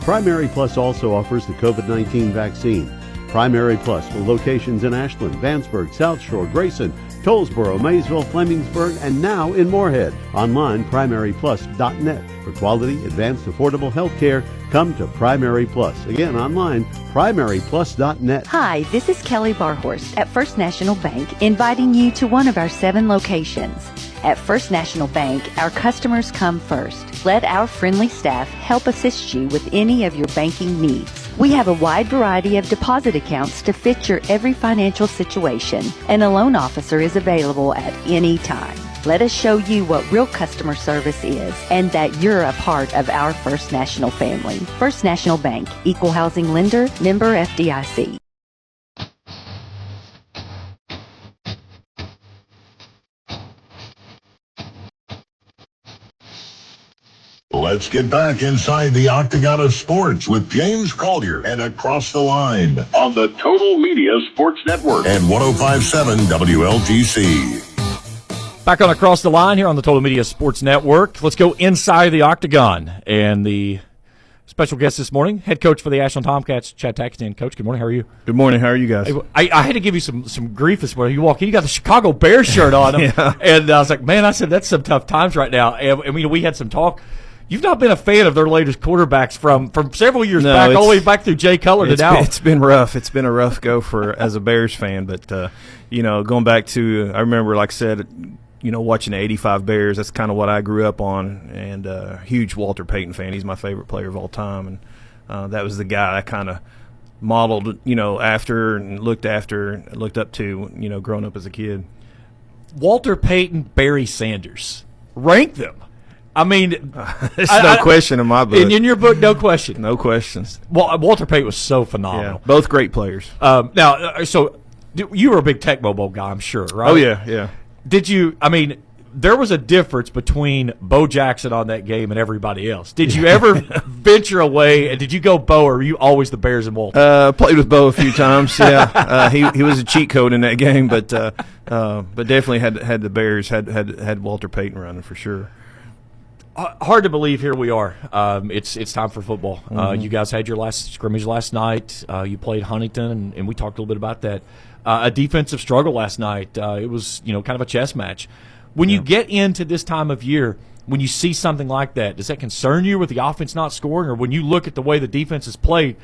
Primary Plus also offers the COVID-19 vaccine. Primary Plus with locations in Ashland, Vanceburg, South Shore, Grayson, Tollsboro, Maysville, Flemingsburg, and now in Moorhead. Online, primaryplus.net. For quality, advanced, affordable health care, come to Primary Plus. Again, online, primaryplus.net. Hi, this is Kelly Barhorst at First National Bank, inviting you to one of our 7 locations. At First National Bank, our customers come first. Let our friendly staff help assist you with any of your banking needs. We have a wide variety of deposit accounts to fit your every financial situation, and a loan officer is available at any time. Let us show you what real customer service is and that you're a part of our First National family. First National Bank, Equal Housing Lender, member FDIC. Let's get back inside the Octagon of Sports with James Collier and Across the Line on the Total Media Sports Network and 105.7 WLTC. Back on Across the Line here on the Total Media Sports Network. Let's go inside the Octagon. And the special guest this morning, head coach for the Ashland Tomcats, Chad Tackett. Coach, good morning. How are you? Good morning. How are you guys? I had to give you some grief this morning. You walk in, you got the Chicago Bears shirt on. Yeah. And I was like, man, I said, that's some tough times right now. And we had some talk. You've not been a fan of their latest quarterbacks from several years back, all the way back through Jay Cutler to now. It's been rough. It's been a rough go as a Bears fan. But, going back to, I remember, like I said, watching the 85 Bears, that's kind of what I grew up on, and huge Walter Payton fan. He's my favorite player of all time, and that was the guy I kind of modeled, after and looked up to, growing up as a kid. Walter Payton, Barry Sanders. Rank them. I mean, there's no question in my book. In your book, no question. No questions. Well, Walter Payton was so phenomenal. Yeah, both great players. So you were a big Tech Mobile guy, I'm sure, right? Oh, yeah. There was a difference between Bo Jackson on that game and everybody else. Did you ever venture away, and did you go Bo, or were you always the Bears and Walter? Played with Bo a few times, yeah. He was a cheat code in that game, but definitely had the Bears, had Walter Payton running for sure. Hard to believe here we are. It's time for football. Mm-hmm. You guys had your last scrimmage last night. You played Huntington, and we talked a little bit about that. A defensive struggle last night. It was kind of a chess match. When you get into this time of year, when you see something like that, does that concern you with the offense not scoring? Or when you look at the way the defense is played,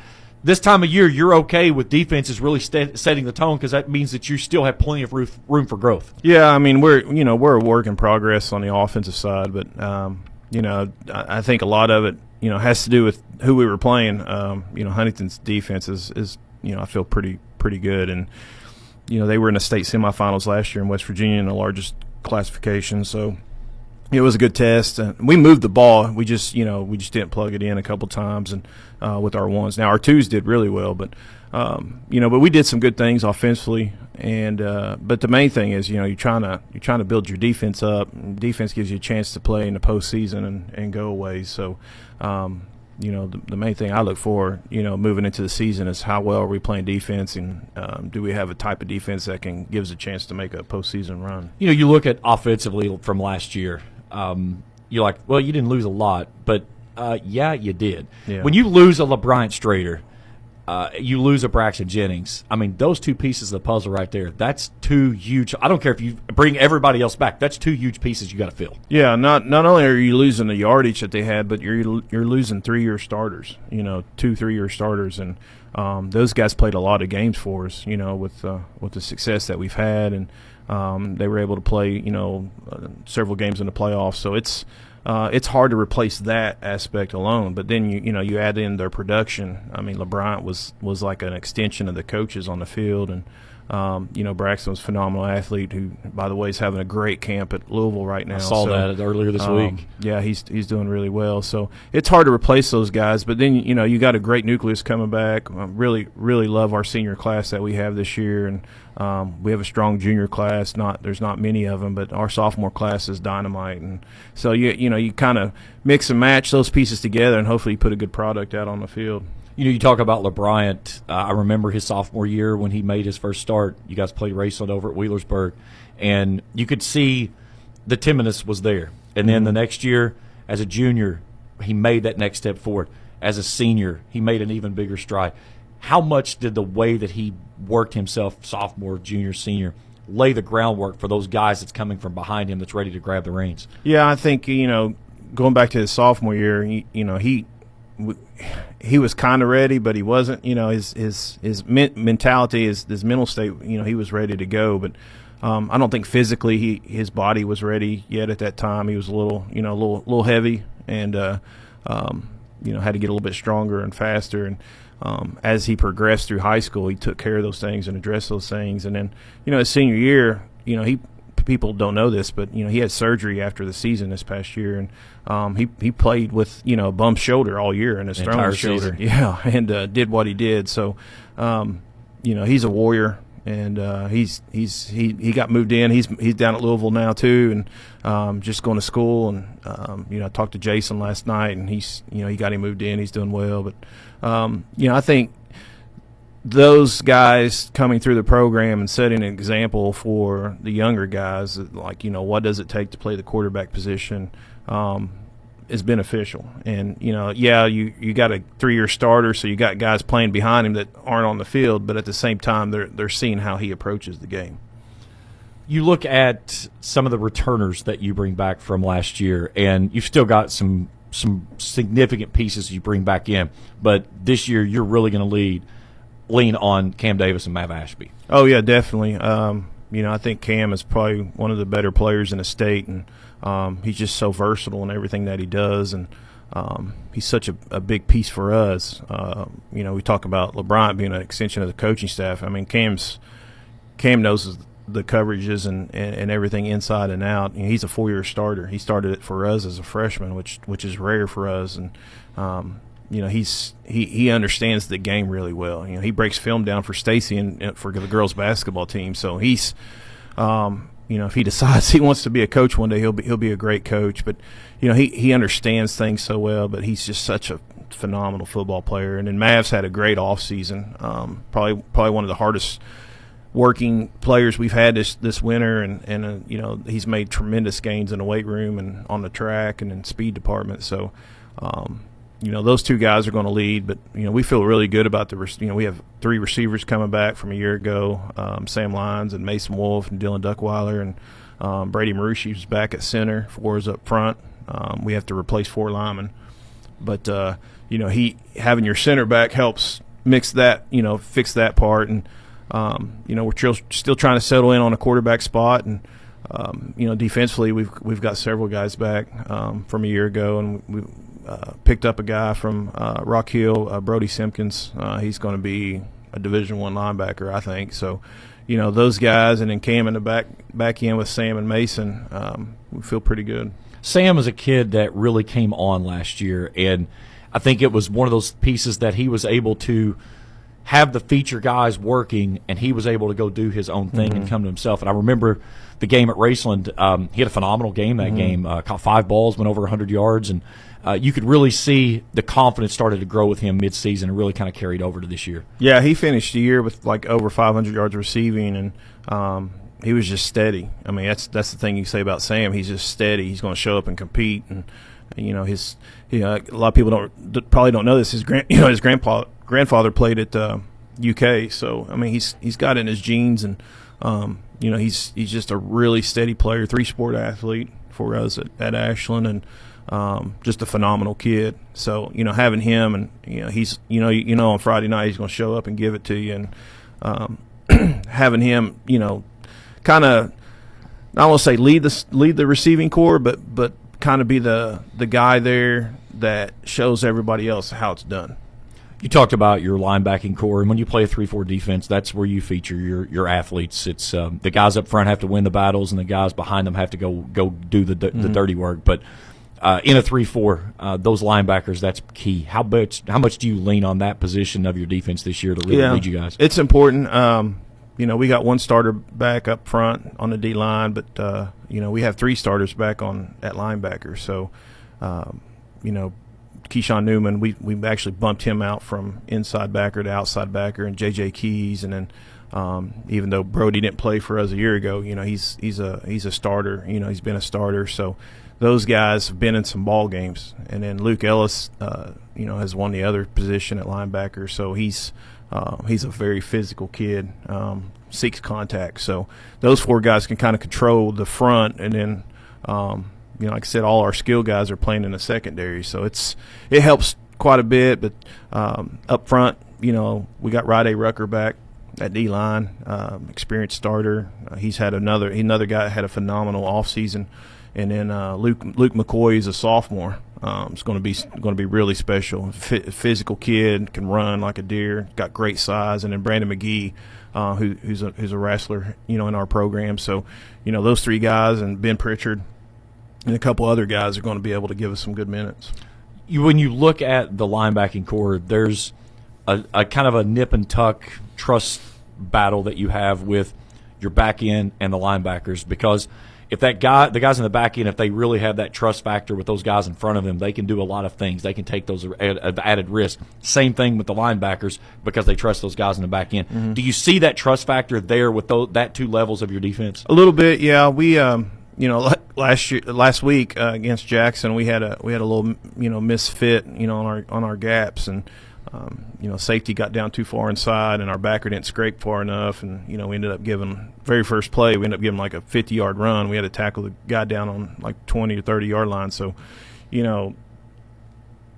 this time of year you're okay with defenses really setting the tone because that means that you still have plenty of room for growth? Yeah, I mean, we're a work in progress on the offensive side, but I think a lot of it, has to do with who we were playing. Huntington's defense is I feel pretty good, and they were in the state semifinals last year in West Virginia in the largest classification, so it was a good test. We moved the ball. We just didn't plug it in a couple times, and with our ones. Now our twos did really well, but we did some good things offensively. And but the main thing is, you're trying to build your defense up. Defense gives you a chance to play in the postseason and go away. So, the main thing I look for, moving into the season is how well are we playing defense, and do we have a type of defense that can give us a chance to make a postseason run. You look at offensively from last year. You're like, well, you didn't lose a lot, but yeah, you did. Yeah. When you lose a LeBryant Strader, you lose a Braxton Jennings. I mean, those two pieces of the puzzle right there, that's two huge. I don't care if you bring everybody else back. That's two huge pieces you got to fill. Yeah, not only are you losing the yardage that they had, but you're losing 3-year starters, 2 3-year starters. And those guys played a lot of games for us, with the success that we've had. And they were able to play, several games in the playoffs. So it's hard to replace that aspect alone, but then you add in their production. I mean, LeBryant was like an extension of the coaches on the field, and Braxton was a phenomenal athlete who, by the way, is having a great camp at Louisville right now. I saw that earlier this week. Yeah, he's doing really well. So it's hard to replace those guys, but then you got a great nucleus coming back. Really love our senior class that we have this year, and we have a strong junior class. There's not many of them, but our sophomore class is dynamite, and so you kind of mix and match those pieces together, and hopefully you put a good product out on the field. You talk about LeBryant. I remember his sophomore year when he made his first start. You guys played Raceland over at Wheelersburg, and you could see the timidness was there. And then the next year, as a junior, he made that next step forward. as a senior, he made an even bigger stride. How much did the way that he worked himself, sophomore, junior, senior, lay the groundwork for those guys that's coming from behind him that's ready to grab the reins? Yeah, I think, going back to his sophomore year, he was kind of ready, but he wasn't. His mentality, his mental state, he was ready to go, but I don't think physically his body was ready yet at that time. He was a little heavy, and had to get a little bit stronger and faster. And as he progressed through high school, he took care of those things and addressed those things. And then, his senior year, people don't know this, but he had surgery after the season this past year, and he played with a bum shoulder all year in his throwing shoulder. Yeah, and did what he did. So, he's a warrior. And he got moved in. He's down at Louisville now too, and just going to school. And I talked to Jason last night, and he got him moved in. He's doing well. But I think those guys coming through the program and setting an example for the younger guys, like what does it take to play the quarterback position, is beneficial. And you got a 3-year starter, so you got guys playing behind him that aren't on the field, but at the same time they're seeing how he approaches the game. You look at some of the returners that you bring back from last year, and you've still got some significant pieces you bring back in, but this year you're really going to lean on Cam Davis and Mav Ashby. Oh yeah, definitely. I think Cam is probably one of the better players in the state, and he's just so versatile in everything that he does, and he's such a big piece for us. We talk about LeBron being an extension of the coaching staff. I mean, Cam knows the coverages and everything inside and out. He's a 4-year starter. He started it for us as a freshman, which is rare for us, and he understands the game really well. He breaks film down for Stacy and for the girls basketball team. So he's if he decides he wants to be a coach one day, he'll be a great coach. But he understands things so well. But he's just such a phenomenal football player. And then Mav's had a great off season. Probably one of the hardest working players we've had this winter. And he's made tremendous gains in the weight room and on the track and in speed department. So. Those two guys are going to lead, but we feel really good about we have 3 receivers coming back from a year ago: Sam Lyons and Mason Wolf and Dylan Duckweiler, and Brady Marucci is back at center. 4 is up front. We have to replace 4 linemen, but having your center back helps fix that part, and we're still trying to settle in on a quarterback spot, and defensively we've got several guys back from a year ago, and we picked up a guy from Rock Hill, Brody Simpkins. He's going to be a Division I linebacker, I think. So, those guys, and then Cam in the back end with Sam and Mason, we feel pretty good. Sam is a kid that really came on last year, and I think it was one of those pieces that he was able to have the feature guys working, and he was able to go do his own thing and come to himself. And I remember the game at Raceland. He had a phenomenal game that game. Caught 5 balls, went over 100 yards, and you could really see the confidence started to grow with him midseason and really kind of carried over to this year. Yeah, he finished the year with like over 500 yards receiving, and he was just steady. I mean, that's the thing you say about Sam. He's just steady. He's going to show up and compete, and a lot of people probably don't know this. His grandfather played at UK, so I mean he's got it in his genes, and he's just a really steady player, 3-sport athlete for us at Ashland, and just a phenomenal kid. So having him, and he's on Friday night he's going to show up and give it to you, and having him kind of, I won't say lead the receiving corps, but kind of be the guy there that shows everybody else how it's done. You talked about your linebacking core, and when you play a 3-4 defense, that's where you feature your athletes. It's the guys up front have to win the battles, and the guys behind them have to go do the dirty work. But in a 3-4, those linebackers, that's key. How much do you lean on that position of your defense this year to really lead you guys? It's important. We got 1 starter back up front on the D line, but we have 3 starters back at linebacker. So, Keyshawn Newman, we actually bumped him out from inside backer to outside backer, and J.J. Keys, and then even though Brody didn't play for us a year ago, he's a starter. He's been a starter. So those guys have been in some ball games. And then Luke Ellis, has won the other position at linebacker, so he's a very physical kid, seeks contact. So those 4 guys can kind of control the front, and then like I said, all our skill guys are playing in the secondary, so it helps quite a bit. But up front, we got Rade Rucker back at D-line, experienced starter. He's had another guy had a phenomenal offseason. And then Luke McCoy is a sophomore. It's going to be really special. Physical kid, can run like a deer, got great size. And then Brandon McGee, who's a wrestler, in our program. So, those 3 guys and Ben Pritchard and a couple other guys are going to be able to give us some good minutes. When you look at the linebacking core, there's a kind of a nip and tuck trust battle that you have with your back end and the linebackers, because if the guys in the back end, if they really have that trust factor with those guys in front of them, they can do a lot of things. They can take those added risk. Same thing with the linebackers, because they trust those guys in the back end. Mm-hmm. Do you see that trust factor there with that 2 levels of your defense? A little bit, yeah. We, last week against Jackson, we had a little misfit, on our gaps, and safety got down too far inside, and our backer didn't scrape far enough, and we ended up giving very first play. We ended up giving like a 50-yard run. We had to tackle the guy down on like 20 or 30-yard line. So,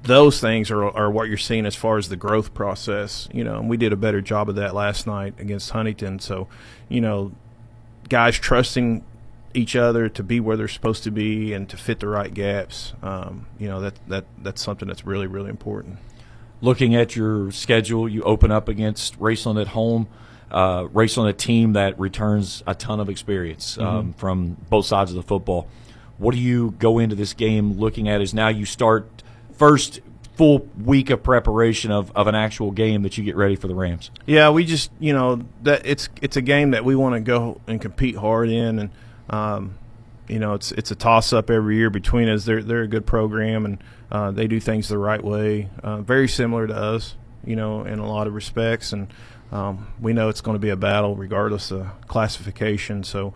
those things are what you're seeing as far as the growth process. And we did a better job of that last night against Huntington. So, guys trusting each other to be where they're supposed to be and to fit the right gaps. That's something that's really, really important. Looking at your schedule, you open up against Raceland at home. Raceland, a team that returns a ton of experience from both sides of the football. What do you go into this game looking at as now you start first full week of preparation of an actual game that you get ready for the Rams? Yeah, we just that it's a game that we want to go and compete hard in, and it's a toss up every year between us. They're a good program, and they do things the right way, very similar to us, in a lot of respects, and we know it's going to be a battle regardless of classification. So,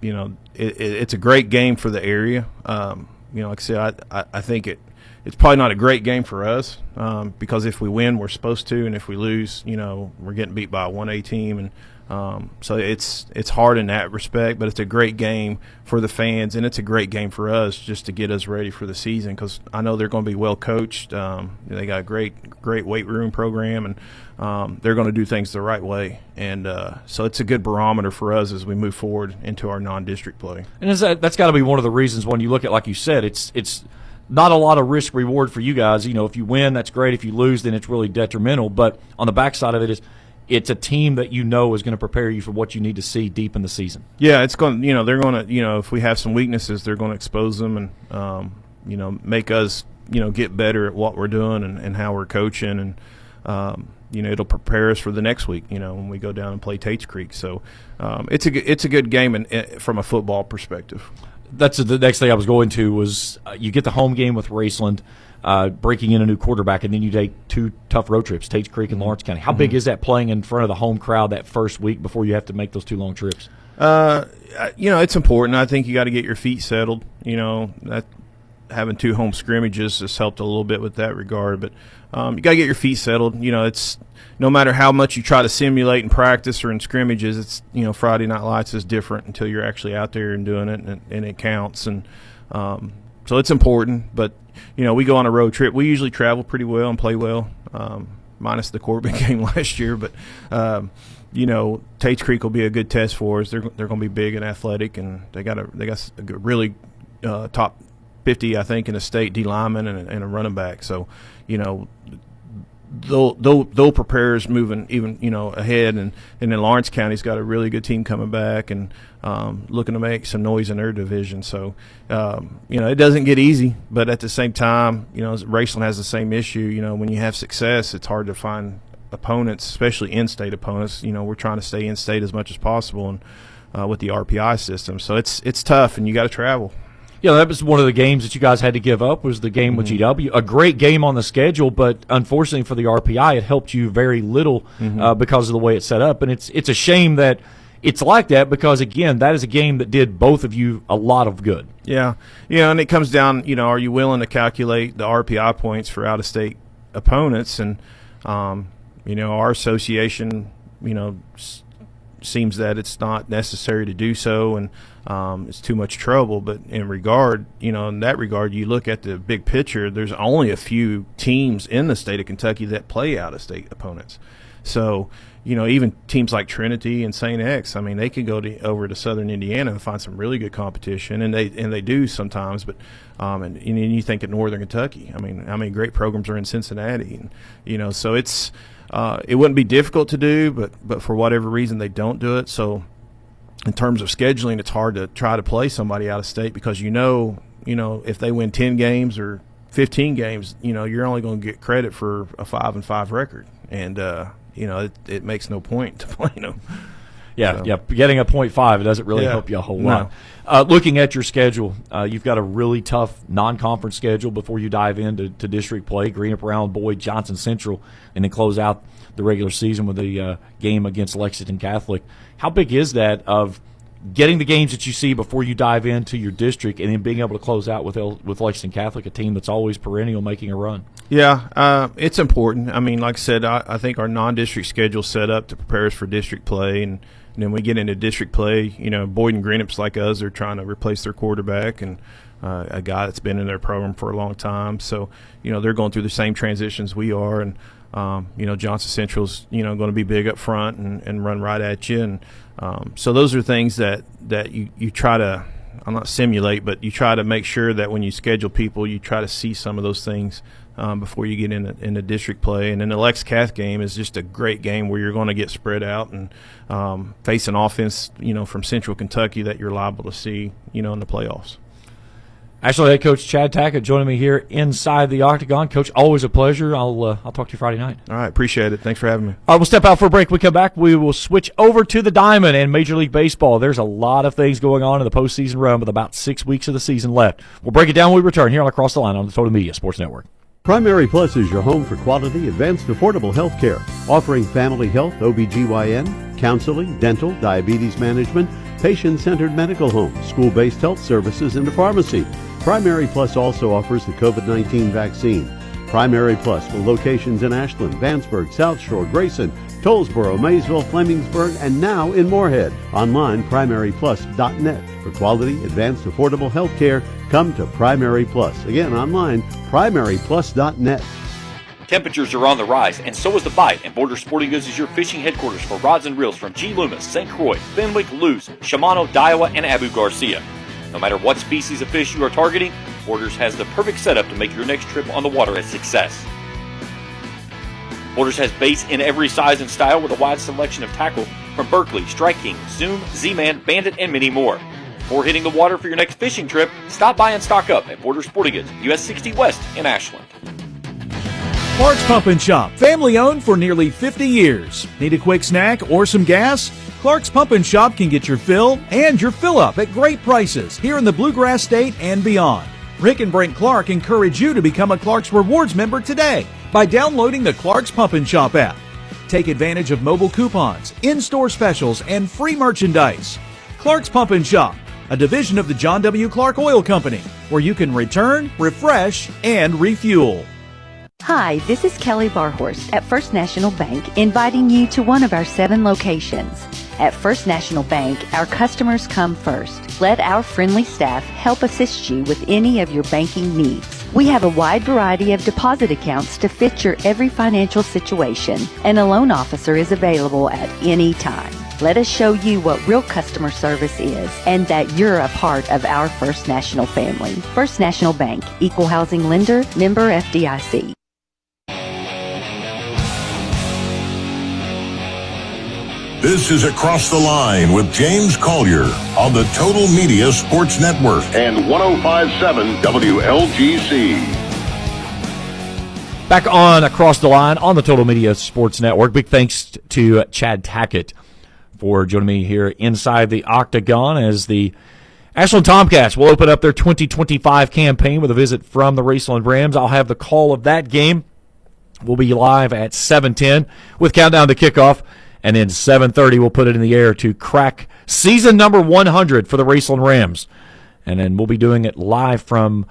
it's a great game for the area. Like I said, I think it's probably not a great game for us because if we win, we're supposed to, and if we lose, we're getting beat by a 1A team, and so it's hard in that respect. But it's a great game for the fans, and it's a great game for us just to get us ready for the season, because I know they're going to be well coached. They got a great weight room program, and they're going to do things the right way. And so it's a good barometer for us as we move forward into our non-district play. And that's got to be one of the reasons when you look at, like you said, it's not a lot of risk reward for you guys. If you win, that's great. If you lose, then it's really detrimental. But on the backside of it it's a team that is going to prepare you for what you need to see deep in the season. Yeah, it's going. They're going to. If we have some weaknesses, they're going to expose them and make us get better at what we're doing and how we're coaching, and it'll prepare us for the next week. When we go down and play Tates Creek. So it's a good game from a football perspective. That's the next thing I was going to was you get the home game with Raceland, breaking in a new quarterback, and then you take 2 tough road trips, Tates Creek and Lawrence County. How big is that playing in front of the home crowd that first week before you have to make those 2 long trips? It's important. I think you got to get your feet settled. That having 2 home scrimmages has helped a little bit with that regard, but you got to get your feet settled. It's no matter how much you try to simulate in practice or in scrimmages, it's Friday Night Lights is different until you're actually out there and doing it, and it counts. And so it's important. But we go on a road trip. We usually travel pretty well and play well, minus the Corbin game last year. But Tates Creek will be a good test for us. They're going to be big and athletic, and they got a really top 50, I think, in the state D lineman and a running back. So they'll prepare us moving even ahead, and then Lawrence County's got a really good team coming back and looking to make some noise in their division. So it doesn't get easy, but at the same time, Raceland has the same issue. When you have success, it's hard to find opponents, especially in-state opponents. We're trying to stay in-state as much as possible, and with the RPI system, so it's tough, and you got to travel. Yeah, that was one of the games that you guys had to give up, was the game with GW. A great game on the schedule, but unfortunately for the RPI, it helped you very little because of the way it's set up. And it's a shame that it's like that because, again, that is a game that did both of you a lot of good. Yeah, and it comes down, are you willing to calculate the RPI points for out-of-state opponents? And, our association, seems that it's not necessary to do so, and it's too much trouble. But in that regard, you look at the big picture, there's only a few teams in the state of Kentucky that play out-of-state opponents. So, even teams like Trinity and St. X, they could go over to Southern Indiana and find some really good competition, and they do sometimes. But and you think of Northern Kentucky. How many great programs are in Cincinnati? And so it's it wouldn't be difficult to do, but for whatever reason they don't do it. So in terms of scheduling, it's hard to try to play somebody out of state because if they win 10 games or 15 games, you're only going to get credit for a 5-5 record, and it makes no point to play them. Yeah, getting a .5, it doesn't really help you a whole lot. Looking at your schedule, you've got a really tough non-conference schedule before you dive into district play. Greenup, Round, Boyd, Johnson Central, and then close out the regular season with a game against Lexington Catholic. How big is that of getting the games that you see before you dive into your district and then being able to close out with Lexington Catholic, a team that's always perennial making a run? Yeah, it's important. Like I said, I think our non-district schedule set up to prepare us for district play, and then we get into district play. Boyd and Greenup's like us, they're trying to replace their quarterback and a guy that's been in their program for a long time. So, they're going through the same transitions we are, and Johnson Central's going to be big up front and run right at you, and so those are things that you try to, I'm not simulate, but you try to make sure that when you schedule people, you try to see some of those things before you get into district play. And then the Lex Cath game is just a great game where you're going to get spread out and face an offense, from Central Kentucky that you're liable to see, in the playoffs. Ashland head coach Chad Tackett joining me here inside the Octagon. Coach, always a pleasure. I'll talk to you Friday night. All right, appreciate it. Thanks for having me. All right, we'll step out for a break. When we come back, we will switch over to the Diamond and Major League Baseball. There's a lot of things going on in the postseason run with about 6 weeks of the season left. We'll break it down when we return here on Across the Line on the Total Media Sports Network. Primary Plus is your home for quality, advanced, affordable health care, offering family health, OBGYN, counseling, dental, diabetes management, patient-centered medical homes, school-based health services, and a pharmacy. Primary Plus also offers the COVID-19 vaccine. Primary Plus with locations in Ashland, Vanceburg, South Shore, Grayson, Tollsboro, Maysville, Flemingsburg, and now in Moorhead. Online, primaryplus.net. For quality, advanced, affordable health care, come to Primary Plus. Again, online, primaryplus.net. Temperatures are on the rise, and so is the bite, and Borders Sporting Goods is your fishing headquarters for rods and reels from G. Loomis, St. Croix, Fenwick, Lewis, Shimano, Daiwa, and Abu Garcia. No matter what species of fish you are targeting, Borders has the perfect setup to make your next trip on the water a success. Borders has baits in every size and style with a wide selection of tackle from Berkeley, Strike King, Zoom, Z-Man, Bandit, and many more. Before hitting the water for your next fishing trip, stop by and stock up at Borders Sporting Goods, US 60 West in Ashland. Clark's Pump and Shop, family owned for nearly 50 years. Need a quick snack or some gas? Clark's Pump and Shop can get your fill and your fill up at great prices here in the Bluegrass State and beyond. Rick and Brent Clark encourage you to become a Clark's Rewards member today by downloading the Clark's Pump and Shop app. Take advantage of mobile coupons, in-store specials, and free merchandise. Clark's Pump and Shop, a division of the John W. Clark Oil Company, where you can return, refresh, and refuel. Hi, this is Kelly Barhorst at First National Bank, inviting you to one of our 7 locations. At First National Bank, our customers come first. Let our friendly staff help assist you with any of your banking needs. We have a wide variety of deposit accounts to fit your every financial situation, and a loan officer is available at any time. Let us show you what real customer service is and that you're a part of our First National family. First National Bank, Equal Housing Lender, member FDIC. This is Across the Line with James Collier on the Total Media Sports Network and 105.7 WLGC. Back on Across the Line on the Total Media Sports Network. Big thanks to Chad Tackett for joining me here inside the Octagon as the Ashland Tomcats will open up their 2025 campaign with a visit from the Raceland Rams. I'll have the call of that game. We'll be live at 7:10 with countdown to kickoff And then 7:30, we'll put it in the air to crack season number 100 for the Raceland Rams. And then we'll be doing it live from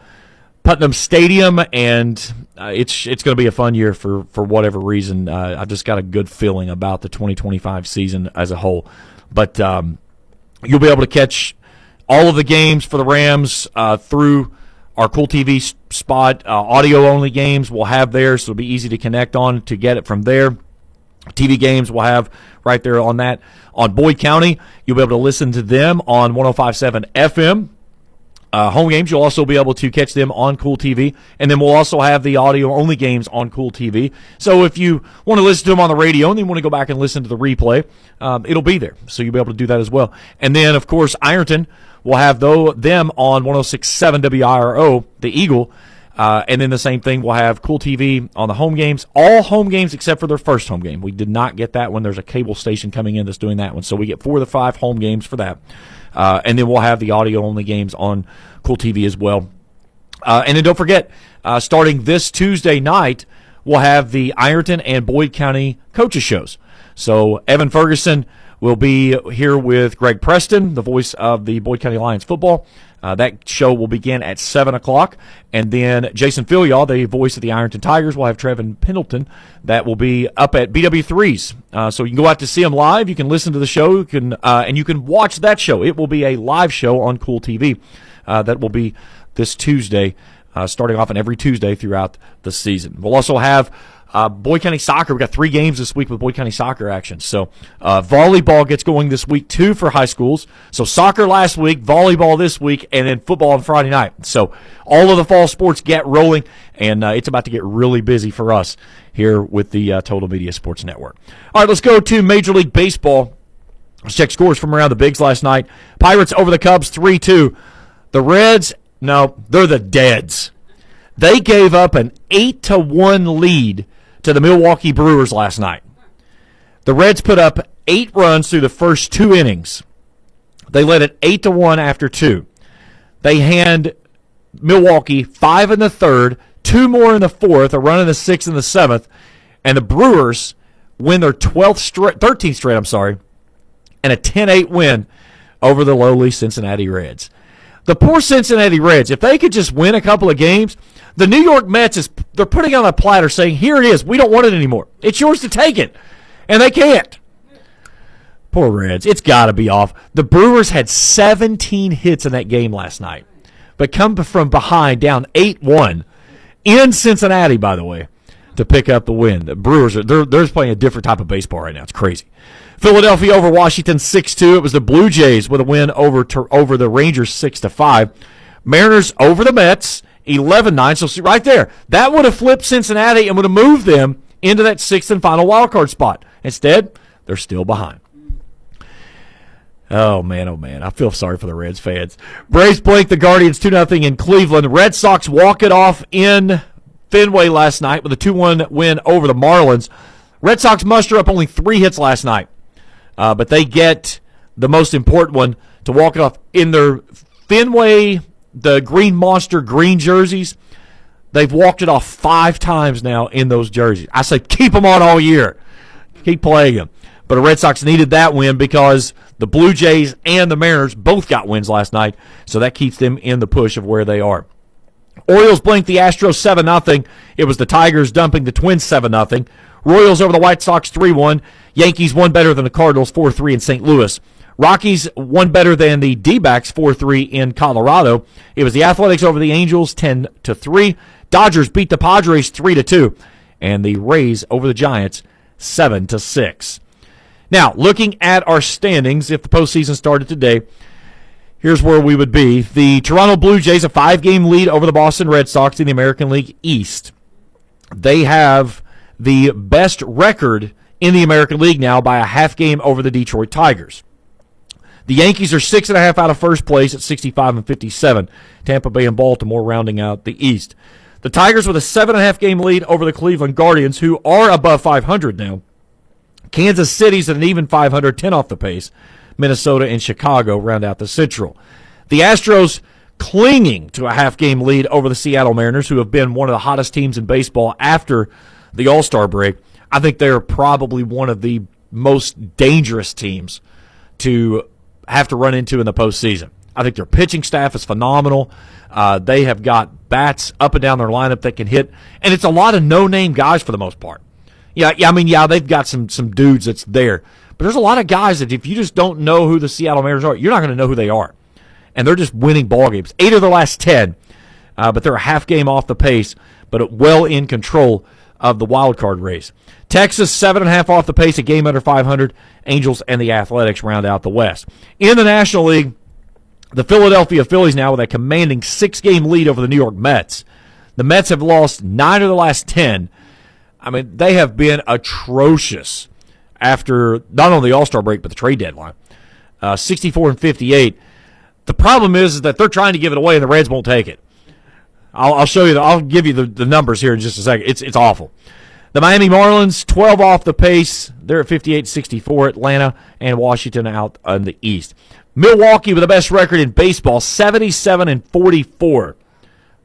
Putnam Stadium, and it's going to be a fun year for whatever reason. I've just got a good feeling about the 2025 season as a whole. But you'll be able to catch all of the games for the Rams through our Kool TV spot. Audio-only games we'll have there, so it'll be easy to connect on to get it from there. TV games we'll have right there on that. On Boyd County, you'll be able to listen to them on 105.7 FM. Home games, you'll also be able to catch them on Kool TV. And then we'll also have the audio-only games on Kool TV. So if you want to listen to them on the radio and then want to go back and listen to the replay, it'll be there. So you'll be able to do that as well. And then, of course, Ironton will have them on 106.7 WIRO, the Eagle. And then the same thing, we'll have Kool TV on the home games, all home games except for their first home game. We did not get that one. There's a cable station coming in that's doing that one. So we get 4 of the 5 home games for that. And then we'll have the audio-only games on Kool TV as well. And then don't forget, starting this Tuesday night, we'll have the Ironton and Boyd County coaches shows. So Evan Ferguson will be here with Greg Preston, the voice of the Boyd County Lions football. That show will begin at 7 o'clock. And then Jason Filial, the voice of the Ironton Tigers, will have Trevin Pendleton. That will be up at BW3's. So you can go out to see them live. You can listen to the show. And you can watch that show. It will be a live show on Kool TV. That will be this Tuesday, starting off on every Tuesday throughout the season. We'll also have Boyd County Soccer. We've got 3 games this week with Boyd County Soccer action. So volleyball gets going this week, too, for high schools. So soccer last week, volleyball this week, and then football on Friday night. So all of the fall sports get rolling, and it's about to get really busy for us here with the Total Media Sports Network. All right, let's go to Major League Baseball. Let's check scores from around the bigs last night. Pirates over the Cubs 3-2. The Reds, no, they're the Deads. They gave up an 8-1 lead to the Milwaukee Brewers last night. The Reds put up 8 runs through the first 2 innings. They led it 8-1 after 2. They hand Milwaukee 5 in the 3rd, 2 more in the 4th, a run in the 6th and the 7th, and the Brewers win their 13th straight, and a 10-8 win over the lowly Cincinnati Reds. The poor Cincinnati Reds, if they could just win a couple of games, the New York Mets, they're putting on a platter saying, here it is, we don't want it anymore. It's yours to take it. And they can't. Poor Reds. It's got to be off. The Brewers had 17 hits in that game last night, but come from behind down 8-1 in Cincinnati, by the way, to pick up the win. The Brewers, they're just playing a different type of baseball right now. It's crazy. Philadelphia over Washington 6-2. It was the Blue Jays with a win over the Rangers 6-5. Mariners over the Mets 11-9. So see right there, that would have flipped Cincinnati and would have moved them into that 6th and final wild card spot. Instead, they're still behind. Oh, man, I feel sorry for the Reds fans. Braves blank the Guardians 2-0 in Cleveland. Red Sox walk it off in Fenway last night with a 2-1 win over the Marlins. Red Sox muster up only 3 hits last night. But they get the most important one to walk it off in their Fenway, the Green Monster green jerseys. They've walked it off 5 times now in those jerseys. I say keep them on all year. Keep playing them. But the Red Sox needed that win because the Blue Jays and the Mariners both got wins last night, so that keeps them in the push of where they are. Orioles blinked the Astros 7-0. It was the Tigers dumping the Twins 7-0. Royals over the White Sox 3-1. Yankees won better than the Cardinals 4-3 in St. Louis. Rockies won better than the D-backs 4-3 in Colorado. It was the Athletics over the Angels 10-3. Dodgers beat the Padres 3-2. And the Rays over the Giants 7-6. Now, looking at our standings, if the postseason started today, here's where we would be. The Toronto Blue Jays, a 5-game lead over the Boston Red Sox in the American League East. They have the best record in the American League now by a half game over the Detroit Tigers. The Yankees are 6.5 out of first place at 65-57. Tampa Bay and Baltimore rounding out the East. The Tigers with a 7.5 game lead over the Cleveland Guardians, who are above 500 now. Kansas City's at an even 500, 10 off the pace. Minnesota and Chicago round out the Central. The Astros clinging to a half-game lead over the Seattle Mariners, who have been one of the hottest teams in baseball after the All-Star break. I think they're probably one of the most dangerous teams to have to run into in the postseason. I think their pitching staff is phenomenal. They have got bats up and down their lineup that can hit, and it's a lot of no-name guys for the most part. Yeah, they've got some dudes that's there, but there's a lot of guys that if you just don't know who the Seattle Mariners are, you're not going to know who they are, and they're just winning ball games. 8 of their last 10, but they're a half game off the pace, but well in control of the wild card race. Texas 7.5 off the pace, a game under 500. Angels and the Athletics round out the West. In the National League, the Philadelphia Phillies now with a commanding 6-game lead over the New York Mets. The Mets have lost 9 of the last 10. I mean, they have been atrocious after not only the All-Star break but the trade deadline. 64-58. The problem is that they're trying to give it away and the Reds won't take it. I'll show you. I'll give you the numbers here in just a second. It's awful. The Miami Marlins 12 off the pace. They're at 58-64. Atlanta and Washington out on the East. Milwaukee with the best record in baseball, 77-44.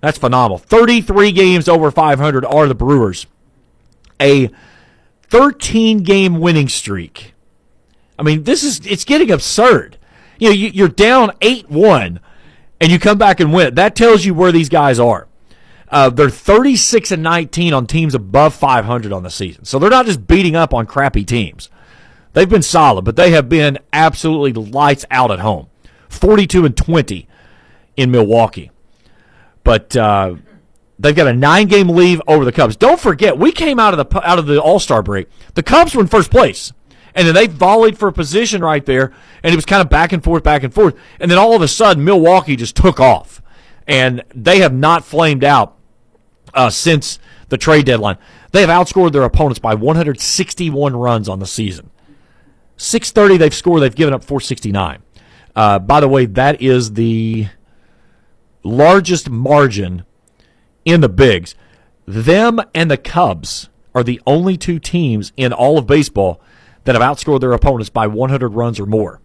That's phenomenal. 33 games over 500 are the Brewers. A 13-game winning streak. I mean, it's getting absurd. You're down 8-1, and you come back and win. That tells you where these guys are. They're 36-19 on teams above 500 on the season. So they're not just beating up on crappy teams. They've been solid, but they have been absolutely lights out at home. 42-20 in Milwaukee. But they've got a 9-game lead over the Cubs. Don't forget, we came out of the All-Star break. The Cubs were in first place. And then they volleyed for a position right there, and it was kind of back and forth. And then all of a sudden, Milwaukee just took off. And they have not flamed out since the trade deadline. They have outscored their opponents by 161 runs on the season. 630 they've scored. They've given up 469. By the way, that is the largest margin in the bigs. Them and the Cubs are the only two teams in all of baseball that have outscored their opponents by 100 runs or more.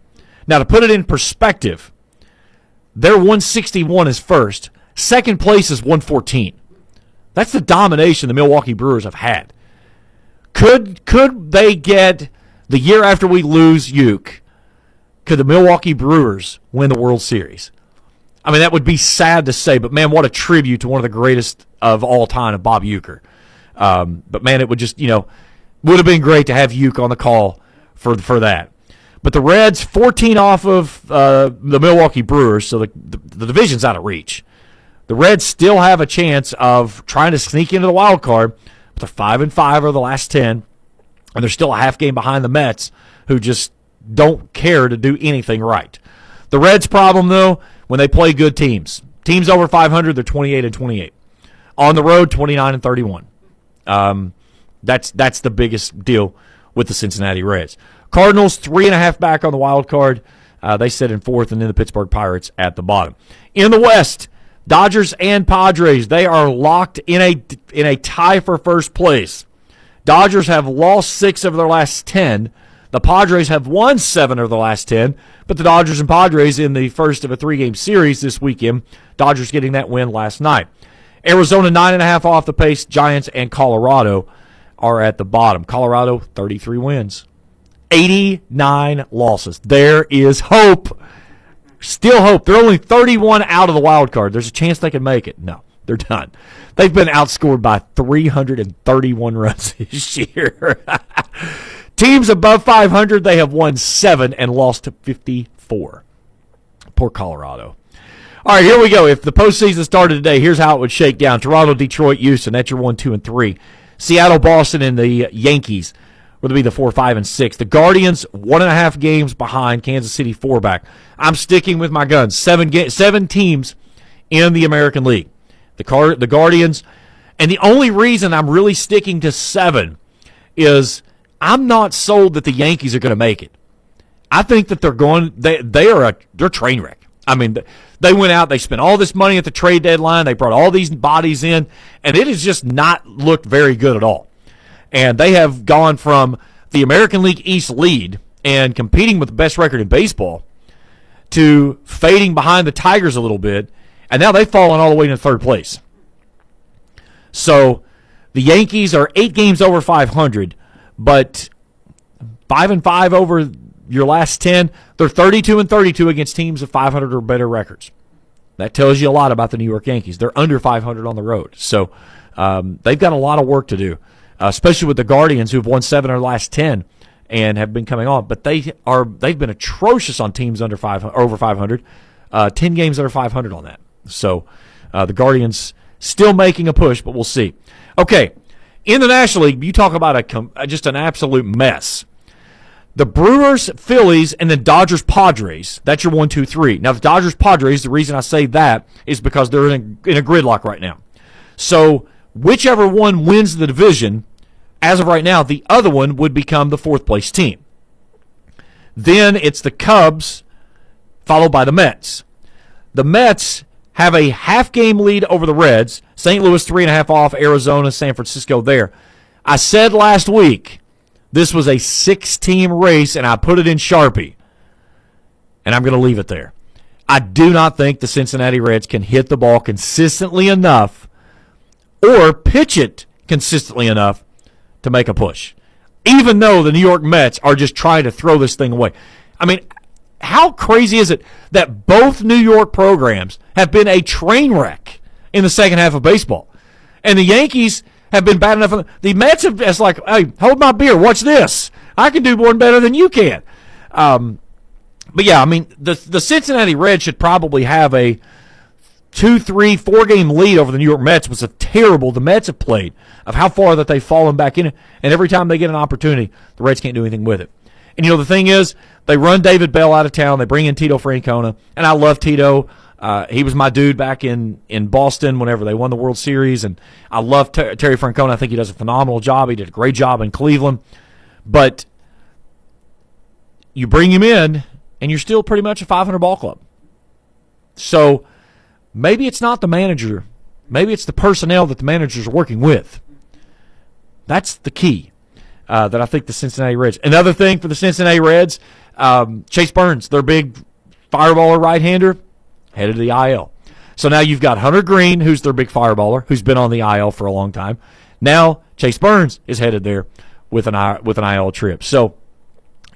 Now, to put it in perspective, their 161 is first. Second place is 114. That's the domination the Milwaukee Brewers have had. Could they get, the year after we lose Uke, could the Milwaukee Brewers win the World Series? I mean, that would be sad to say, but, man, what a tribute to one of the greatest of all time, of Bob Uecker. But, man, it would just, would have been great to have Uke on the call for that. But the Reds, 14 off of the Milwaukee Brewers, so the division's out of reach. The Reds still have a chance of trying to sneak into the wild card, but they're 5-5 over the last 10, and they're still a half game behind the Mets, who just don't care to do anything right. The Reds' problem, though, when they play good teams over 500, they're 28-28. On the road, 29-31. That's the biggest deal with the Cincinnati Reds. Cardinals, 3.5 back on the wild card. They sit in fourth, and then the Pittsburgh Pirates at the bottom. In the West, Dodgers and Padres, they are locked in a tie for first place. Dodgers have lost 6 of their last 10. The Padres have won 7 of the last 10, but the Dodgers and Padres in the first of a 3-game series this weekend. Dodgers getting that win last night. Arizona 9.5 off the pace. Giants and Colorado are at the bottom. Colorado, 33 wins. 89 losses. There is hope. Still hope. They're only 31 out of the wild card. There's a chance they can make it. No, they're done. They've been outscored by 331 runs this year. Teams above 500, they have won 7 and lost to 54. Poor Colorado. All right, here we go. If the postseason started today, here's how it would shake down. Toronto, Detroit, Houston. That's your 1, 2, and 3. Seattle, Boston, and the Yankees would be the 4, 5, and 6. The Guardians, 1.5 games behind Kansas City 4 back. I'm sticking with my guns. 7 teams in the American League. The Guardians, and the only reason I'm really sticking to 7 is I'm not sold that the Yankees are going to make it. I think that they're a train wreck. I mean, they went out, they spent all this money at the trade deadline, they brought all these bodies in, and it has just not looked very good at all. And they have gone from the American League East lead and competing with the best record in baseball to fading behind the Tigers a little bit, and now they've fallen all the way into third place. So the Yankees are 8 games over 500, but 5-5 over your last 10. They're 32-32 against teams of 500 or better records. That tells you a lot about the New York Yankees. They're under 500 on the road. So they've got a lot of work to do, especially with the Guardians, who've won 7 of their last 10 and have been coming on. But they've been atrocious on teams over 500. 10 games under 500 on that. So the Guardians still making a push, but we'll see. Okay, in the National League, you talk about just an absolute mess. The Brewers, Phillies, and the Dodgers, Padres. That's your 1, 2, 3. Now, the Dodgers, Padres, the reason I say that is because they're in a gridlock right now. So whichever one wins the division, as of right now, the other one would become the fourth-place team. Then it's the Cubs, followed by the Mets. The Mets have a half-game lead over the Reds. St. Louis 3.5 off, Arizona, San Francisco there. I said last week this was a 6-team race, and I put it in Sharpie. And I'm going to leave it there. I do not think the Cincinnati Reds can hit the ball consistently enough or pitch it consistently enough to make a push, even though the New York Mets are just trying to throw this thing away. I mean, how crazy is it that both New York programs have been a train wreck in the second half of baseball? And the Yankees have been bad enough. The Mets have just like, hey, hold my beer, watch this. I can do more and better than you can. But, yeah, I mean, the Cincinnati Reds should probably have a 2, 3, 4-game lead over the New York Mets. Was a terrible the Mets have played, of how far that they've fallen back in it. And every time they get an opportunity, the Reds can't do anything with it. And, the thing is, they run David Bell out of town. They bring in Tito Francona. And I love Tito. He was my dude back in Boston whenever they won the World Series. And I love Terry Francona. I think he does a phenomenal job. He did a great job in Cleveland. But you bring him in, and you're still pretty much a 500 ball club. So maybe it's not the manager. Maybe it's the personnel that the managers are working with. That's the key. That I think the Cincinnati Reds. Another thing for the Cincinnati Reds, Chase Burns, their big fireballer right-hander, headed to the IL. So now you've got Hunter Green, who's their big fireballer, who's been on the IL for a long time. Now Chase Burns is headed there with an IL trip. So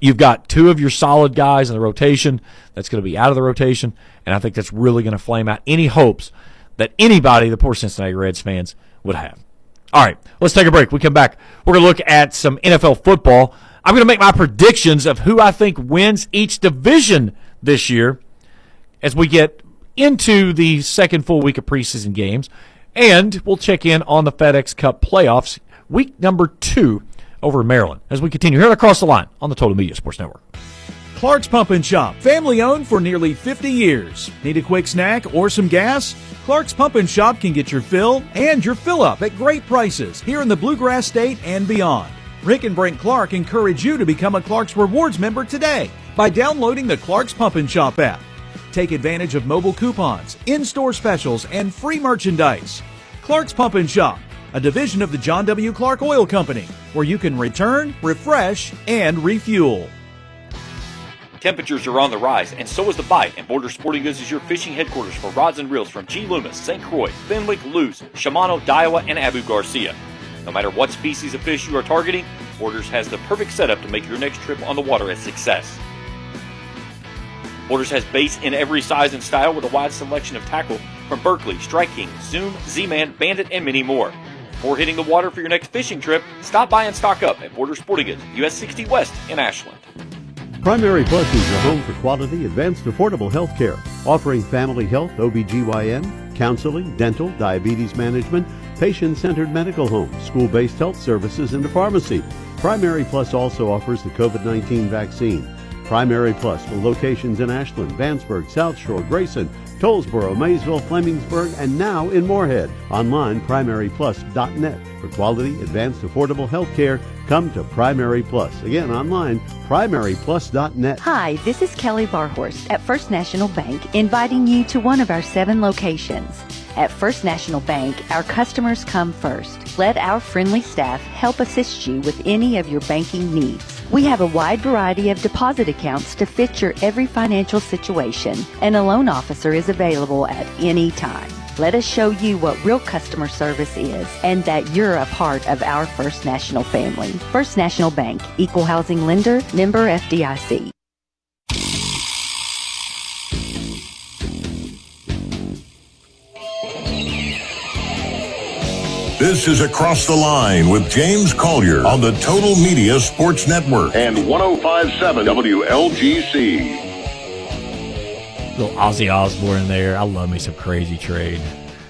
you've got 2 of your solid guys in the rotation that's going to be out of the rotation, and I think that's really going to flame out any hopes that anybody, the poor Cincinnati Reds fans, would have. All right, let's take a break. We come back. We're going to look at some NFL football. I'm going to make my predictions of who I think wins each division this year as we get into the second full week of preseason games. And we'll check in on the FedEx Cup playoffs, week number 2 over in Maryland, as we continue here Across the Line on the Total Media Sports Network. Clark's Pump and Shop, family owned for nearly 50 years. Need a quick snack or some gas? Clark's Pump and Shop can get your fill and your fill up at great prices here in the Bluegrass State and beyond. Rick and Brent Clark encourage you to become a Clark's Rewards member today by downloading the Clark's Pump and Shop app. Take advantage of mobile coupons, in-store specials, and free merchandise. Clark's Pump and Shop, a division of the John W. Clark Oil Company, where you can return, refresh, and refuel. Temperatures are on the rise, and so is the bite, and Borders Sporting Goods is your fishing headquarters for rods and reels from G. Loomis, St. Croix, Fenwick, Lewes, Shimano, Daiwa, and Abu Garcia. No matter what species of fish you are targeting, Borders has the perfect setup to make your next trip on the water a success. Borders has baits in every size and style with a wide selection of tackle from Berkley, Strike King, Zoom, Z-Man, Bandit, and many more. Before hitting the water for your next fishing trip, stop by and stock up at Borders Sporting Goods, US 60 West in Ashland. Primary Plus is your home for quality, advanced, affordable health care, offering family health, OBGYN, counseling, dental, diabetes management, patient-centered medical homes, school-based health services, and a pharmacy. Primary Plus also offers the COVID-19 vaccine. Primary Plus with locations in Ashland, Vanceburg, South Shore, Grayson, Tollsboro, Maysville, Flemingsburg, and now in Moorhead. Online, primaryplus.net. For quality, advanced, affordable health care, come to Primary Plus. Again, online, primaryplus.net. Hi, this is Kelly Barhorst at First National Bank, inviting you to one of our 7 locations. At First National Bank, our customers come first. Let our friendly staff help assist you with any of your banking needs. We have a wide variety of deposit accounts to fit your every financial situation, and a loan officer is available at any time. Let us show you what real customer service is and that you're a part of our First National family. First National Bank, Equal Housing Lender, member FDIC. This is Across the Line with James Collier on the Total Media Sports Network and 105.7 WLGC. Little Ozzy Osbourne there. I love me some Crazy Train.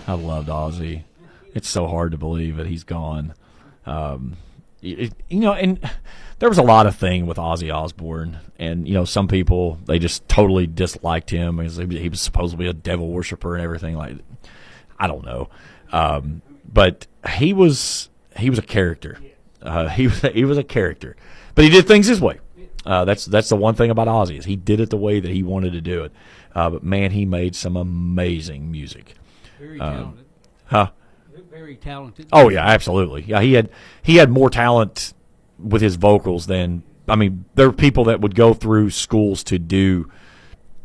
I loved Ozzy. It's so hard to believe that he's gone. And there was a lot of thing with Ozzy Osbourne, and some people, they just totally disliked him because he was supposed to be a devil worshiper and everything. Like, I don't know, but he was a character. He was a character, but he did things his way. That's the one thing about Ozzy, is he did it the way that he wanted to do it. But man, he made some amazing music. Very talented. Very talented. Oh yeah, absolutely. Yeah, he had more talent with his vocals than, there are people that would go through schools to do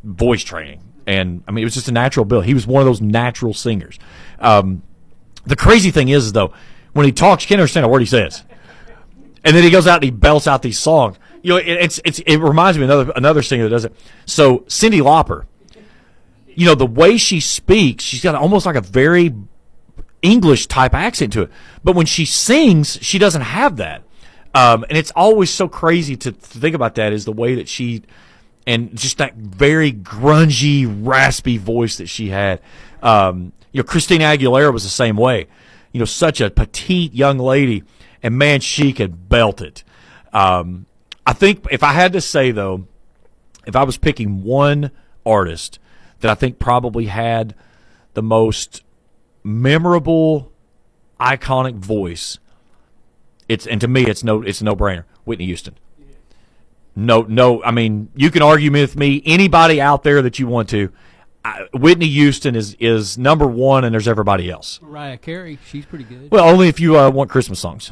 voice training, and it was just a natural ability. He was one of those natural singers. The crazy thing is though, when he talks, you can't understand a word he says, and then he goes out and he belts out these songs. It reminds me of another singer that does it. So Cyndi Lauper, the way she speaks, she's got almost like a very English type accent to it. But when she sings, she doesn't have that. And it's always so crazy to think about that, is the way that and just that very grungy, raspy voice that she had. Christina Aguilera was the same way. Such a petite young lady, and man, she could belt it. I think if I had to say, though, if I was picking one artist that I think probably had the most memorable, iconic voice, to me it's a no-brainer. Whitney Houston. No, you can argue with me, anybody out there that you want to. Whitney Houston is number one, and there's everybody else. Mariah Carey, she's pretty good. Well, only if you want Christmas songs.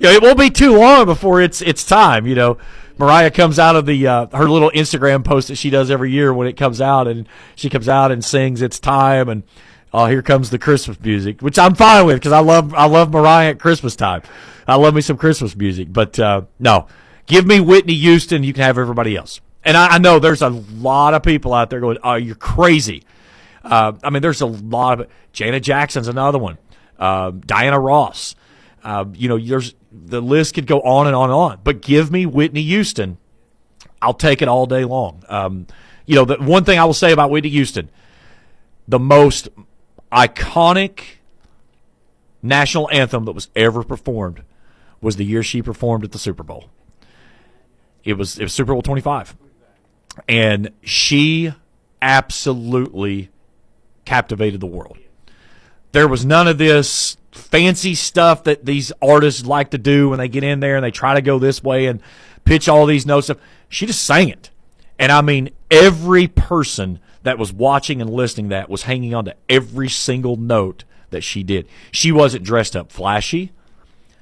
It won't be too long before it's time. Mariah comes out of the her little Instagram post that she does every year when it comes out, and she comes out and sings "It's Time," and here comes the Christmas music, which I'm fine with because I love Mariah at Christmas time. I love me some Christmas music, but no, give me Whitney Houston. You can have everybody else. And I know there's a lot of people out there going, "Oh, you're crazy." There's a lot of it. Janet Jackson's another one. Diana Ross. The list could go on and on and on. But give me Whitney Houston, I'll take it all day long. The one thing I will say about Whitney Houston, the most iconic national anthem that was ever performed was the year she performed at the Super Bowl. It was Super Bowl 25. And she absolutely captivated the world. There was none of this fancy stuff that these artists like to do when they get in there and they try to go this way and pitch all these notes. She just sang it. And every person that was watching and listening to that was hanging on to every single note that she did. She wasn't dressed up flashy.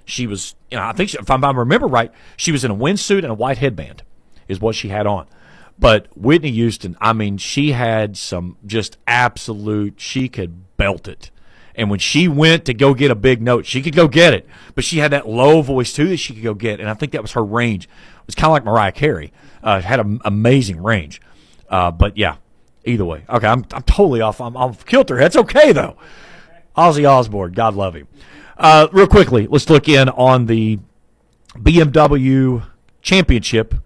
She was, I think, if I remember right, she was in a windsuit and a white headband is what she had on. But Whitney Houston, she had some just absolute, she could belt it. And when she went to go get a big note, she could go get it. But she had that low voice, too, that she could go get. And I think that was her range. It was kind of like Mariah Carey. Had an amazing range. But, yeah, either way. Okay, I'm totally off. I'm off kilter. That's okay, though. Ozzy Osbourne, God love him. Real quickly, let's look in on the BMW Championship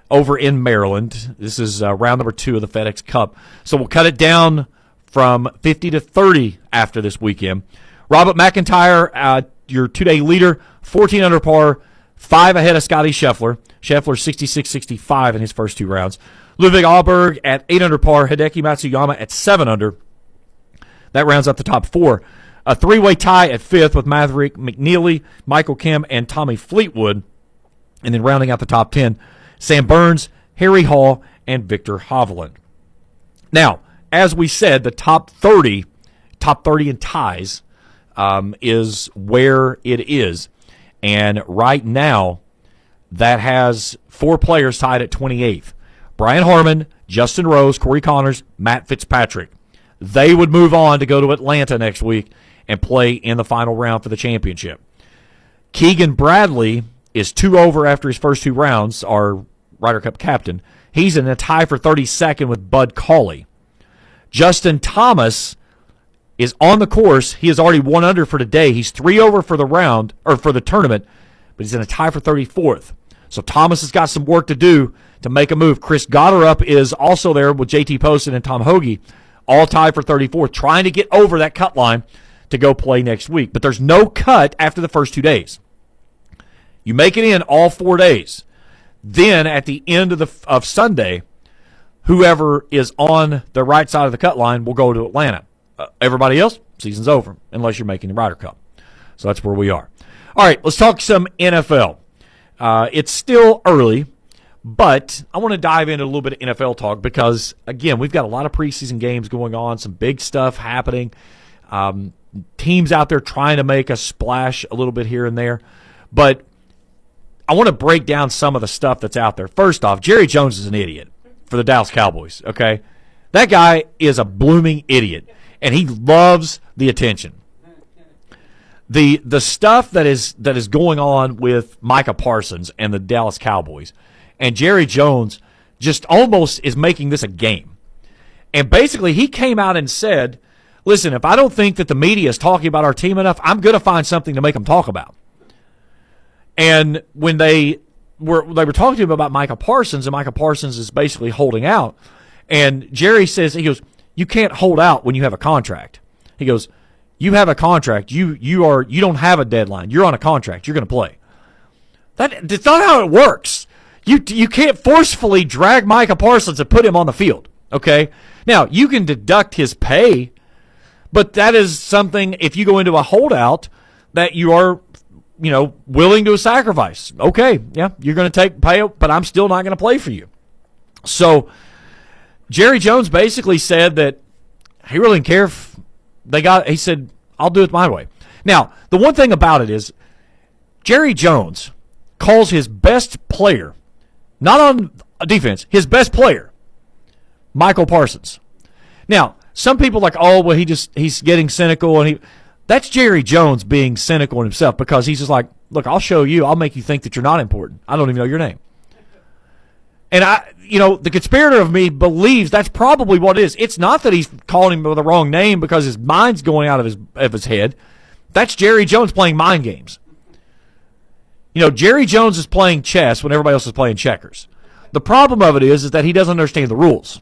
over in Maryland. This is round number 2 of the FedEx Cup. So we'll cut it down from 50 to 30 after this weekend. Robert McIntyre, your 2-day leader, 14 under par, 5 ahead of Scotty Scheffler. Scheffler 66-65 in his first 2 rounds. Ludwig Ahlberg at 8 under par, Hideki Matsuyama at 7 under. That rounds up the top 4. A 3-way tie at 5th with Maverick McNeely, Michael Kim, and Tommy Fleetwood. And then rounding out the top 10, Sam Burns, Harry Hall, and Victor Hovland. Now, as we said, the top 30 in ties is where it is. And right now, that has 4 players tied at 28th. Brian Harmon, Justin Rose, Corey Connors, Matt Fitzpatrick. They would move on to go to Atlanta next week and play in the final round for the championship. Keegan Bradley is 2 over after his first 2 rounds, our Ryder Cup captain. He's in a tie for 32nd with Bud Cauley. Justin Thomas is on the course. He is already 1 under for today. He's 3 over for the round, or for the tournament, but he's in a tie for 34th. So Thomas has got some work to do to make a move. Chris Gotterup is also there with JT Poston and Tom Hoagie, all tied for 34th, trying to get over that cut line to go play next week. But there's no cut after the first 2 days. You make it in all 4 days. Then at the end of Sunday, whoever is on the right side of the cut line will go to Atlanta. Everybody else, season's over, unless you're making the Ryder Cup. So that's where we are. All right, let's talk some NFL. It's still early, but I want to dive into a little bit of NFL talk because, again, we've got a lot of preseason games going on, some big stuff happening, teams out there trying to make a splash a little bit here and there. But I want to break down some of the stuff that's out there. First off, Jerry Jones is an idiot for the Dallas Cowboys, okay? That guy is a blooming idiot, and he loves the attention. The stuff that is going on with Micah Parsons and the Dallas Cowboys, and Jerry Jones just almost is making this a game. And basically he came out and said, listen, if I don't think that the media is talking about our team enough, I'm going to find something to make them talk about. And when they were talking to him about Micah Parsons, and Micah Parsons is basically holding out, and Jerry says, he goes, you can't hold out when you have a contract. He goes, you have a contract. You don't have a deadline. You're on a contract. You're going to play. That's not how it works. You can't forcefully drag Micah Parsons and put him on the field. Okay? Now, you can deduct his pay, but that is something, if you go into a holdout, that you are, willing to sacrifice. Okay, yeah, you're going to take pay, but I'm still not going to play for you. So Jerry Jones basically said that he really didn't care if he said, I'll do it my way. Now, the one thing about it is Jerry Jones calls his best player, not on defense, his best player, Michael Parsons. Now, some people are like, oh, well, he's getting cynical, and that's Jerry Jones being cynical in himself, because he's just like, look, I'll show you. I'll make you think that you're not important. I don't even know your name. And the conspirator of me believes that's probably what it is. It's not that he's calling him by the wrong name because his mind's going out of his head. That's Jerry Jones playing mind games. Jerry Jones is playing chess when everybody else is playing checkers. The problem of it is that he doesn't understand the rules.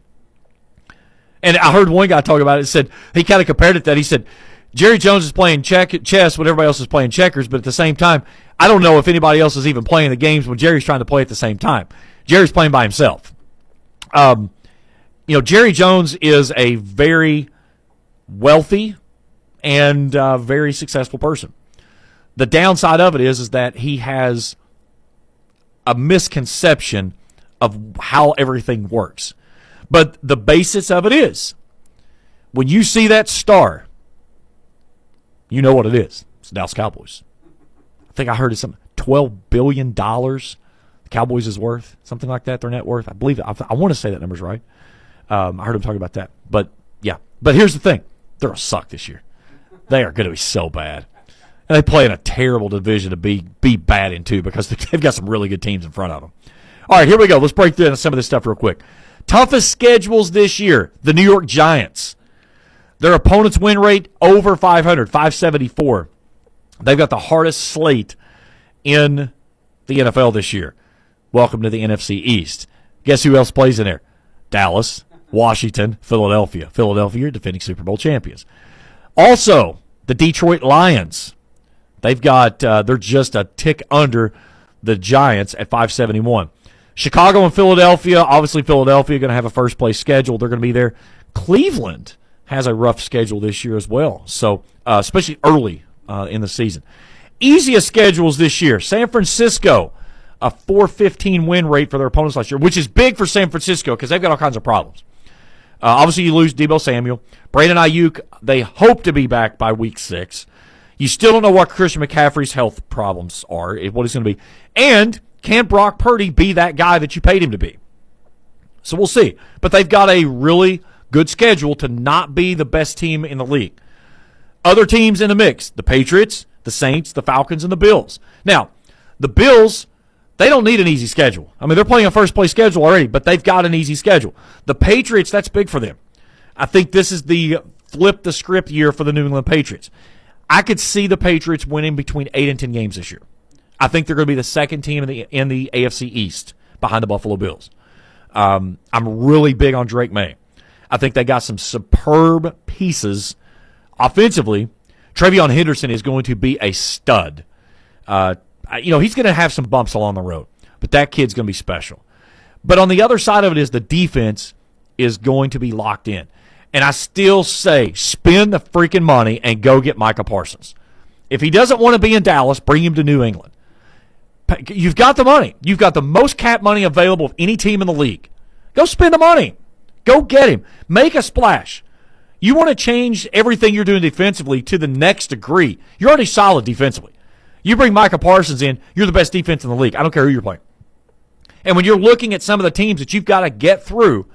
And I heard one guy talk about it. Said he kind of compared it to that. He said, Jerry Jones is playing chess when everybody else is playing checkers, but at the same time, I don't know if anybody else is even playing the games when Jerry's trying to play at the same time. Jerry's playing by himself. Jerry Jones is a very wealthy and very successful person. The downside of it is that he has a misconception of how everything works. But the basis of it is, when you see that star, you know what it is. It's the Dallas Cowboys. I think I heard it's something, $12 billion the Cowboys is worth, something like that, their net worth. I believe it. I want to say that number's right. I heard him talking about that. But, yeah. But here's the thing. They're going to suck this year. They are going to be so bad. And they play in a terrible division to be bad in, too, because they've got some really good teams in front of them. All right, here we go. Let's break through some of this stuff real quick. Toughest schedules this year, the New York Giants. Their opponent's win rate over 500, 574. They've got the hardest slate in the NFL this year. Welcome to the NFC East. Guess who else plays in there? Dallas, Washington, Philadelphia. Philadelphia are defending Super Bowl champions. Also, the Detroit Lions. They've got they're just a tick under the Giants at 571. Chicago and Philadelphia. Obviously, Philadelphia going to have a first place schedule. They're going to be there. Cleveland has a rough schedule this year as well. So, especially early in the season. Easiest schedules this year. San Francisco, a 415 win rate for their opponents last year, which is big for San Francisco because they've got all kinds of problems. Obviously, you lose Deebo Samuel. Brandon Ayuk, they hope to be back by week 6. You still don't know what Christian McCaffrey's health problems are, what he's going to be. And can Brock Purdy be that guy that you paid him to be? So we'll see. But they've got a really good schedule to not be the best team in the league. Other teams in the mix, the Patriots, the Saints, the Falcons, and the Bills. Now, the Bills, they don't need an easy schedule. I mean, they're playing a first-place schedule already, but they've got an easy schedule. The Patriots, that's big for them. I think this is the flip-the-script year for the New England Patriots. I could see the Patriots winning between 8 and 10 games this year. I think they're going to be the second team in the AFC East behind the Buffalo Bills. I'm really big on Drake May. I think they got some superb pieces offensively. Travion Henderson is going to be a stud. He's going to have some bumps along the road, but that kid's going to be special. But on the other side of it is the defense is going to be locked in. And I still say spend the freaking money and go get Micah Parsons. If he doesn't want to be in Dallas, bring him to New England. You've got the money. You've got the most cap money available of any team in the league. Go spend the money. Go get him. Make a splash. You want to change everything you're doing defensively to the next degree. You're already solid defensively. You bring Micah Parsons in, you're the best defense in the league. I don't care who you're playing. And when you're looking at some of the teams that you've got to get through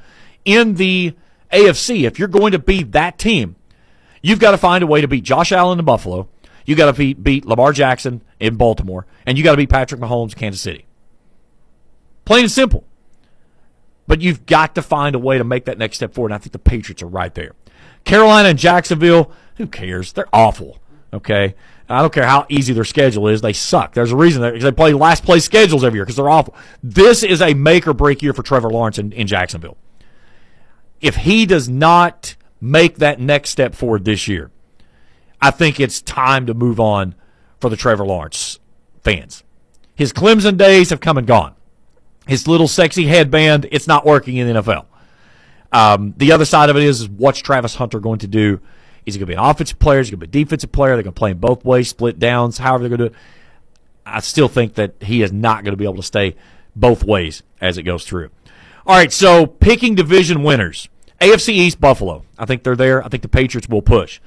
in the AFC, if you're going to beat that team, you've got to find a way to beat Josh Allen in Buffalo. You got to beat Lamar Jackson in Baltimore, and you got to beat Patrick Mahomes in Kansas City. Plain and simple. But you've got to find a way to make that next step forward, and I think the Patriots are right there. Carolina and Jacksonville, who cares? They're awful, okay? I don't care how easy their schedule is. They suck. There's a reason they play last-place schedules every year because they're awful. This is a make-or-break year for Trevor Lawrence in Jacksonville. If he does not make that next step forward this year, I think it's time to move on for the Trevor Lawrence fans. His Clemson days have come and gone. His little sexy headband, it's not working in the NFL. The other side of it is what's Travis Hunter going to do? Is he going to be an offensive player? Is he going to be a defensive player? They're going to play him both ways, split downs, however they're going to do it. I still think that he is not going to be able to stay both ways as it goes through. All right, so picking division winners. AFC East, Buffalo. I think they're there. I think the Patriots will push.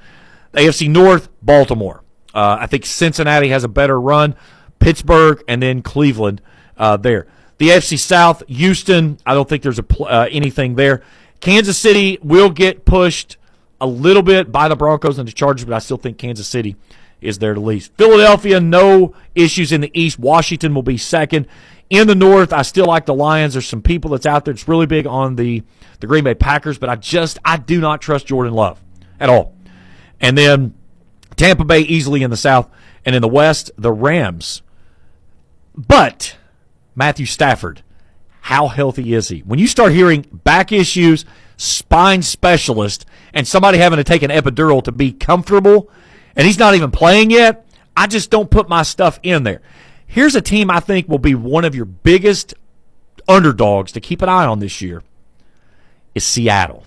AFC North, Baltimore. I think Cincinnati has a better run. Pittsburgh, and then Cleveland there. The AFC South, Houston, I don't think there's anything there. Kansas City will get pushed a little bit by the Broncos and the Chargers, but I still think Kansas City is there to least. Philadelphia, no issues in the East. Washington will be second. In the North, I still like the Lions. There's some people that's out there that's really big on the Green Bay Packers, but I do not trust Jordan Love at all. And then Tampa Bay easily in the South. And in the West, the Rams. But Matthew Stafford, how healthy is he? When you start hearing back issues, spine specialist, and somebody having to take an epidural to be comfortable, and he's not even playing yet, I just don't put my stuff in there. Here's a team I think will be one of your biggest underdogs to keep an eye on this year is Seattle.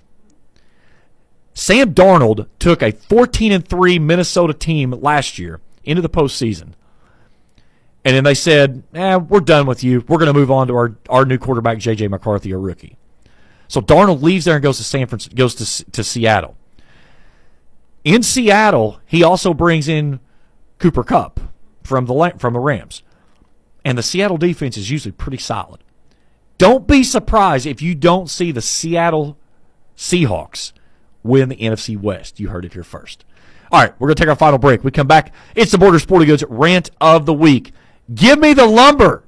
Sam Darnold took a 14-3 Minnesota team last year into the postseason. And then they said, we're done with you. We're going to move on to our new quarterback, J.J. McCarthy, a rookie. So Darnold leaves there and goes to Seattle. In Seattle, he also brings in Cooper Kupp from the Rams. And the Seattle defense is usually pretty solid. Don't be surprised if you don't see the Seattle Seahawks win the NFC West. You heard it here first. All right, we're going to take our final break. We come back. It's the Borders Sporting Goods Rant of the Week. Give me the lumber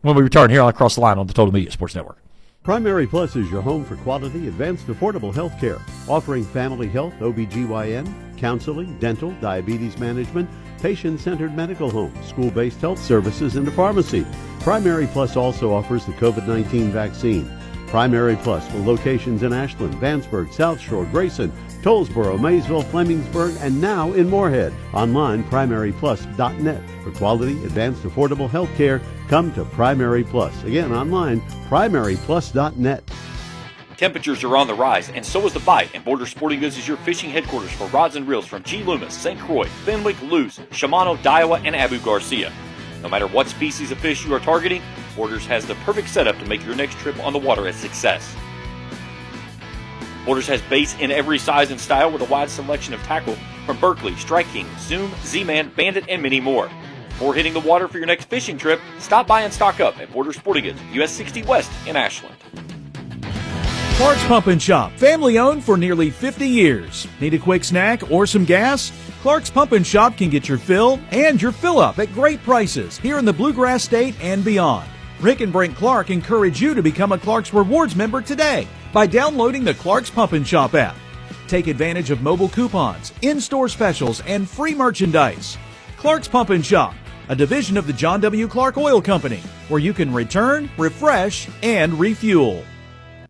when we return here on Across the Line on the Total Media Sports Network. Primary Plus is your home for quality, advanced, affordable health care, offering family health, OBGYN, counseling, dental, diabetes management, patient-centered medical home, school-based health services, and a pharmacy. Primary Plus also offers the COVID-19 vaccine. Primary Plus with locations in Ashland, Vanceburg, South Shore, Grayson, Tollsboro, Maysville, Flemingsburg, and now in Moorhead. Online, primaryplus.net. For quality, advanced, affordable health care, come to Primary Plus. Again, online, primaryplus.net. Temperatures are on the rise, and so is the bite, and Borders Sporting Goods is your fishing headquarters for rods and reels from G. Loomis, St. Croix, Fenwick, Lewes, Shimano, Daiwa, and Abu Garcia. No matter what species of fish you are targeting, Borders has the perfect setup to make your next trip on the water a success. Borders has baits in every size and style with a wide selection of tackle from Berkley, Strike King, Zoom, Z-Man, Bandit, and many more. Before hitting the water for your next fishing trip, stop by and stock up at Borders Sporting Goods, US 60 West in Ashland. Clark's Pump and Shop, family owned for nearly 50 years. Need a quick snack or some gas? Clark's Pump and Shop can get your fill and your fill up at great prices here in the Bluegrass State and beyond. Rick and Brent Clark encourage you to become a Clark's Rewards member today by downloading the Clark's Pump and Shop app. Take advantage of mobile coupons, in-store specials, and free merchandise. Clark's Pump and Shop, a division of the John W. Clark Oil Company, where you can return, refresh, and refuel.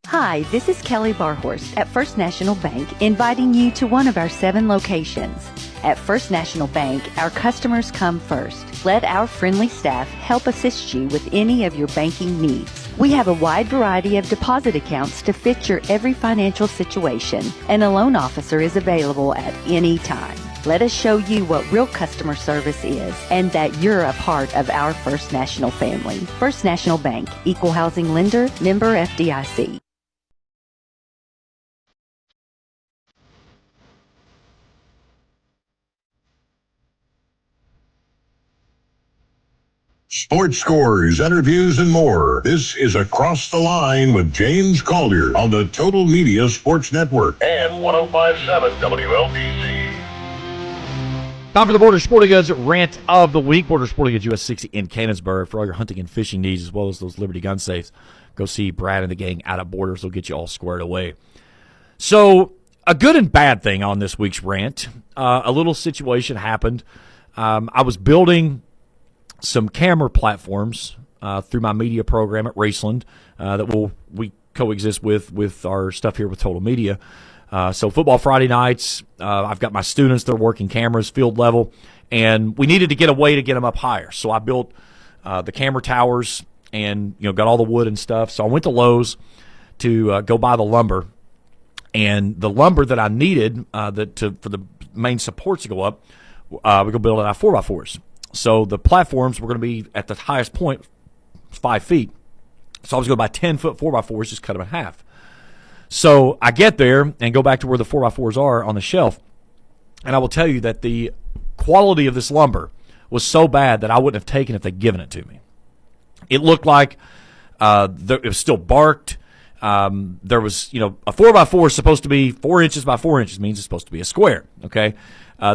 Hi, this is Kelly Barhorst at First National Bank, inviting you to one of our 7 locations. At First National Bank, our customers come first. Let our friendly staff help assist you with any of your banking needs. We have a wide variety of deposit accounts to fit your every financial situation, and a loan officer is available at any time. Let us show you what real customer service is and that you're a part of our First National family. First National Bank, Equal Housing Lender, member FDIC. Sports scores, interviews, and more. This is Across the Line with James Collier on the Total Media Sports Network and 105.7 WLDC. Time for the Borders Sporting Goods Rant of the Week. Borders Sporting Goods US 60 in Canonsburg for all your hunting and fishing needs, as well as those Liberty gun safes. Go see Brad and the gang out at Borders. They'll get you all squared away. So, a good and bad thing on this week's rant. A little situation happened. I was building some camera platforms through my media program at Raceland that we coexist with our stuff here with Total Media. So football Friday nights, I've got my students that are working cameras field level, and we needed to get a way to get them up higher. So I built the camera towers and got all the wood and stuff. So I went to Lowe's to go buy the lumber, and the lumber that I needed for the main supports to go up, we're going to build it out of 4x4s. So the platforms were going to be at the highest point, 5 feet. So I was going to buy 10-foot 4x4s, just cut them in half. So I get there and go back to where the 4x4s are on the shelf, and I will tell you that the quality of this lumber was so bad that I wouldn't have taken it if they'd given it to me. It looked like it was still barked. There was, a 4x4 is supposed to be 4 inches by 4 inches, means it's supposed to be a square, okay?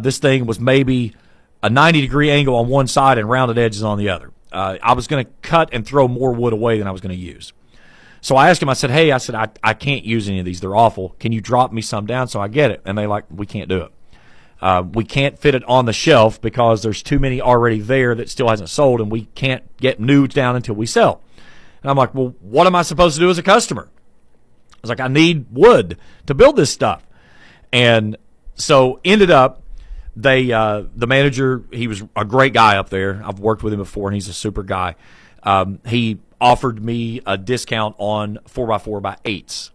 This thing was maybe a 90-degree angle on one side and rounded edges on the other. I was going to cut and throw more wood away than I was going to use. So I asked him, I said, I can't use any of these. They're awful. Can you drop me some down so I get it? And they we can't do it. We can't fit it on the shelf because there's too many already there that still hasn't sold, and we can't get new down until we sell. And I'm like, well, what am I supposed to do as a customer? I was like, I need wood to build this stuff. And so ended up, the manager, he was a great guy up there. I've worked with him before, and he's a super guy. He offered me a discount on 4x4x8s.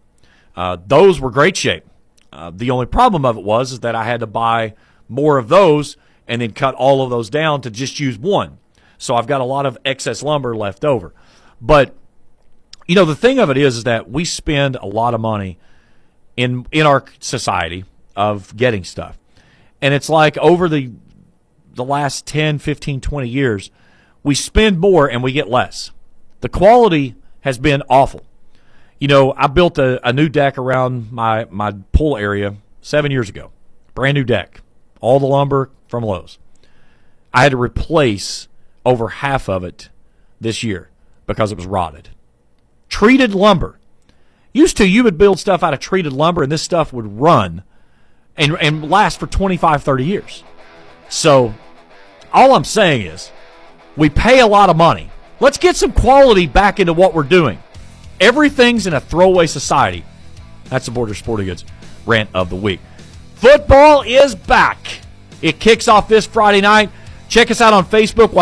Those were great shape. The only problem of it was that I had to buy more of those and then cut all of those down to just use one. So I've got a lot of excess lumber left over. But, the thing of it is that we spend a lot of money in our society of getting stuff. And it's like over the last 10, 15, 20 years, we spend more and we get less. The quality has been awful. I built a new deck around my pool area 7 years ago. Brand new deck. All the lumber from Lowe's. I had to replace over half of it this year because it was rotted. Treated lumber. Used to, you would build stuff out of treated lumber, and this stuff would run and last for 25, 30 years. So all I'm saying is we pay a lot of money. Let's get some quality back into what we're doing. Everything's in a throwaway society. That's the Borders Sporting Goods Rant of the Week. Football is back. It kicks off this Friday night. Check us out on Facebook.